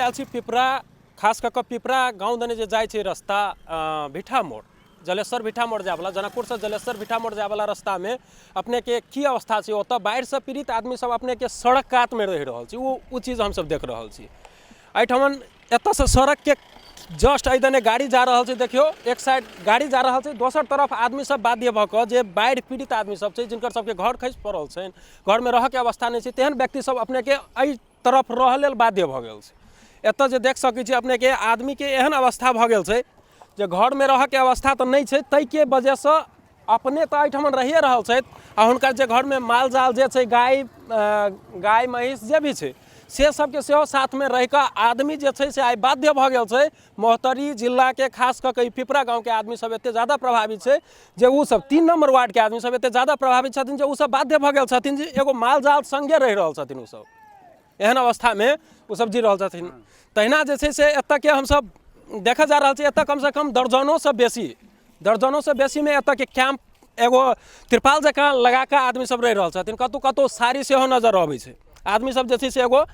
Oil छी पिपरा, खास कऽ कऽ पिपरा गाँव दने जे जाइ छै रास्ता भिठा मोड़, जलेश्वर भिठा मोड़ जाए वाला, जनकपुर से जलेश्वर भिठा मोड़ जाए वाला रास्ता में अपने के की अवस्था छै, ओतऽ बाढ़ि से पीड़ित आदमी सब अपने के सड़क कात में रह रहल छी, वो चीज हम सब देख रहल छी। एहिठमन एतऽ से सड़क के जस्ट एदने गाड़ी जा रहा है, देखियो एक साइड गाड़ी जा रहा है, दोसर तरफ आदमी सब बाध्य भऽ कऽ जे बाढ़ि पीड़ित आदमी सब छै, जिनकर सबके घर खसि पड़ल छै, घर में रह के अवस्था नहीं छै, तेहन व्यक्ति सब अपने के एहि तरफ रह लेल बाध्य भऽ गेल छै। एतऽ जे देख सकै छी अपने के आदमी के एहन अवस्था भऽ गेल छै जे घर में रह के अवस्था तो नहीं छै, तै के वजह से अपने तो एहिठमन रहिए रहल छथि आ हुनकर जे घर में माल जाल जे छै, गाय महीस जे भी छै से सबके सेहो साथ में रह कऽ आदमी जे छै से आइ बाध्य भऽ गेल छै। मोहतरी जिला के खास कऽ कऽ पिपरा गाँव के आदमी सब एते ज़्यादा प्रभावित छै जे उ सब 3 नंबर वार्ड के आदमी सब एते ज़्यादा प्रभावित छथिन जे उ सब बाध्य भऽ गेल छथिन जे एगो माल जाल संगे रहि रहल छथिन, उ सब एहन अवस्था में उ सब जी रहल छथिन। तहिना जे छै से एतऽ के हम सब देखा जा रहल छै, एतऽ कम से कम दर्जनों से बेसी में एतऽ के कैंप एगो तिरपाल जकाँ लगा कऽ आदमी सब रहि रहल छथिन। कतौ कतौ साड़ी सेहो नजर अबै छै, आदमी सब जे छै से एगो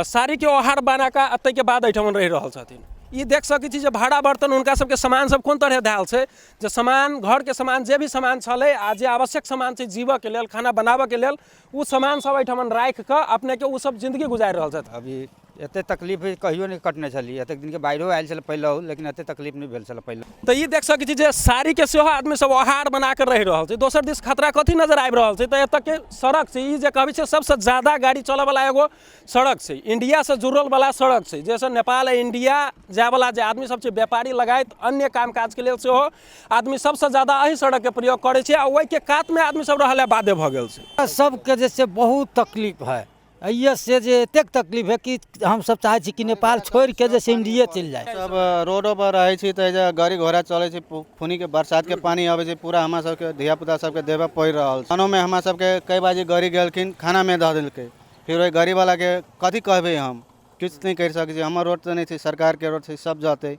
साड़ी के ओहार बना कऽ अतै के बाद एहिठमन रहि रहल छथिन। ई देख सकै छी जे भाड़ा बर्तन हुनका सबके सामान सब कोन तरह धैल छै, जे सामान घर के सामान जे भी सामान छलै आ जे आवश्यक सामान छै जीवऽ के लेल, खाना बनाबऽ के लेल, उ सामान सब एहिठमन राखि कऽ अपने के उ सब जिंदगी गुजारि रहल छथि। अभी एते तकलीफ कहियो नहीं कटने छली, एतेक दिन के बाढ़ियो आयल छल पहले, लेकिन एते तकलीफ नहीं भेल छल पहले। तो ये देख सकै छी जे साड़ी के सेहो आदमी सब ओहार बना कर रहि रहल छै। दोसर दिस खतरा कथी नजर आबि रहल छै, तो एतऽ के सड़क छै, ई जे कहबै छै सबसे ज्यादा गाड़ी चलऽ वाला एगो सड़क छै, इंडिया से जुड़ल वाला सड़क छै, जैसे नेपाल इंडिया जाए वाला जे आदमी सब छै, व्यापारी लगायत अन्य काम काज के लेल सेहो आदमी सबसे ज्यादा एही सड़क के प्रयोग करै छै आ ओहि के कात में आदमी सब रहले बाध्य भऽ गेल छै। सबके जैसे बहुत तकलीफ है, अइए से जे एतेक तकलीफ है कि हम सब चाहे छी कि नेपाल छोड़ के जैसे इंडिया चल जाए। सब रोडो पर रहे छी तो गाड़ी घोड़ा चले छी, फुनी के बरसात के पानी आवे छै, पूरा हमरा सबके धिया पुता सबके देबे पड़ रहल छै। खानो में हमरा सबके कई बाजी गाड़ी गेलखिन, खाना में दऽ देलकै, फिर ओहि गाड़ी वाला के कथी कहबै, हम किछु नहीं कर सकै छी, हमर रोड तो नहीं छै, सरकार के रोड छै, सब जाते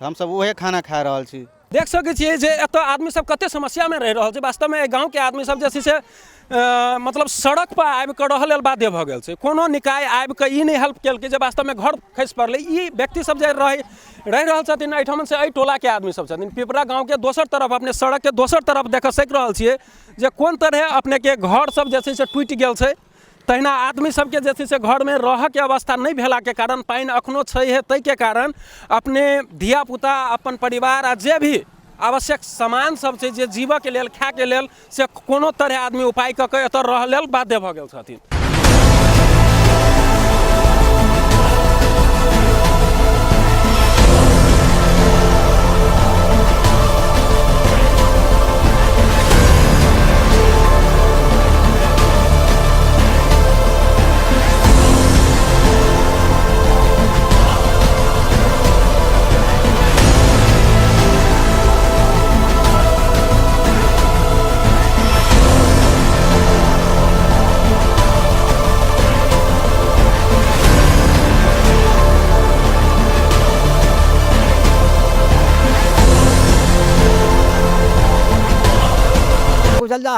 हम सब उहे खाना खा रहल छी। देख सकै छियै जे एतऽ आदमी सब कते समस्या में रहि रहल छै। वास्तव में गाँव के आदमी सब जे छै से मतलब सड़क पर आबि कऽ रहऽ लेल बाध्य भऽ गेल छै। कोनो निकाय आबि कऽ ई नहीं हेल्प केलकै जे वास्तव में घर खसि पड़लै। ई व्यक्ति सब जे रहि रहल छथिन एहिठमन से एहि टोला के आदमी सब छथिन। पिपरा गाँव के दोसर तरफ अपने सड़क के दोसर तरफ देख सक रहल छियै जे कोन तरह अपने के घर सब जे छै से टूटि गेल छै। तहिना आदमी सबके जे छै से घर में रह के अवस्था नहीं भेला के कारण, पानि अखनो छै तै के कारण अपने धिया पुता, अपन परिवार आ जे भी आवश्यक सामान सब छै जे जीवऽ के लेल, खाय के लेल, से कोनो तरह आदमी उपाय कऽ के एतऽ रह लेल बाध्य भऽ गेल छथिन।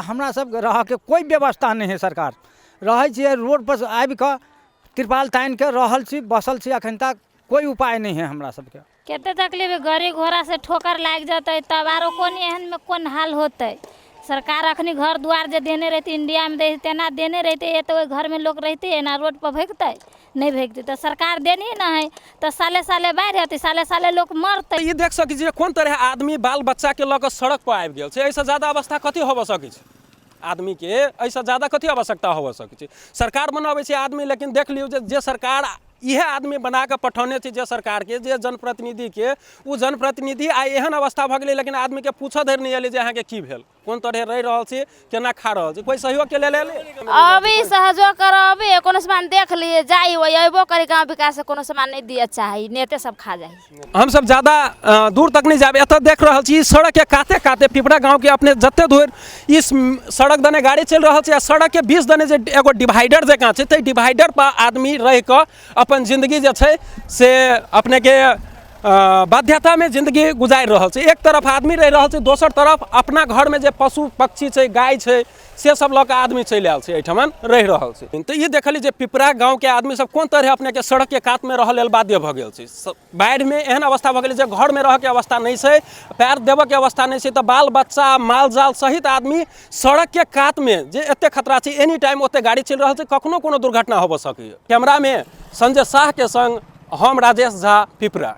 हमरा सब रह के कोई व्यवस्था नहीं है, सरकार रहे छिए रोड पर आबि कऽ तिरपाल तान के रहल छी, बसल छी, अखन तक कोई उपाय नहीं है हमरा सबके। कते तकलीफ है, गाड़ी घोड़ा से ठोकर लाग जाते तब आरो कोन एहन में कोन हाल होते। सरकार अखनी घर द्वार जे देने रहती, इंडिया में दे तेना देने रहते, ये तो घर में लोग रहते है ना, रोड पर भगते नहीं भगते। तो सरकार देनी ना है तो साले साले बाढ़ आती, साले साले लोग मरते। ये देख सकै छी कोन तरह आदमी बाल बच्चा के लऽ कऽ सड़क पर आबि गेल छै। ऐसा ज्यादा अवस्था कथी होबऽ सकै छै आदमी के, ऐसा ज्यादा कथी आवश्यकता होबऽ सकै छै। सरकार बनाबै छै आदमी, लेकिन देख लियौ जे सरकार इहे आदमी बना कऽ पठौने छै, जे सरकार के जे जनप्रतिनिधि के, वो जनप्रतिनिधि आइ एहन अवस्था भऽ गेलै, लेकिन आदमी के पूछऽ धरि नहीं एलै जे अहाँके की भेल, कोन तरह रहि रहल छी, केना खा रहल छी, कोई सहयोग के लेल एलै? अभी सहयोग करबे कोनो सामान देख लिए जाई वही अयबो करे, गांव विकास से कोनो सामान नहीं दिए चाही, नेते सब खा जाई। हम सब ज्यादा दूर तक नहीं जाबे, एतऽ देख रहल छी सड़क के काते काते पिपरा गाँव के अपने जते दूर इस सड़क दने गाड़ी चल रहल छै, सड़क के बीच दने जे एगो डिवाइडर जकाँ छै, डिवाइडर पर आदमी रह कऽ अपन जिंदगी जे छै से अपने के बाध्यता में जिंदगी गुजारि रहल छै। एक तरफ आदमी रहि रहल छै, दोसर तरफ अपना घर में जे पशु पक्षी छै, गाय छै, से सब लऽ के आदमी चलि आयल छै, एहिठमन रहि रहल छै। तऽ ई देखली जे पिपरा गाँव के आदमी सब कोन तरह अपने के सड़क के कात में रहल लेल बाध्य भऽ गेल छै। बाढ़ि में एहन अवस्था भऽ गेलै जे घर में रह के अवस्था नहीं छै, पैर देबऽ के अवस्था नहीं छै, तऽ बाल बच्चा माल जाल सहित आदमी सड़क के कात में जे एते खतरा छै, एनी टाइम ओते गाड़ी चलि रहल छै, कखनो कोनो दुर्घटना होबऽ सकैए। कैमरा में संजय शाह के संग हम राजेश झा, पिपरा।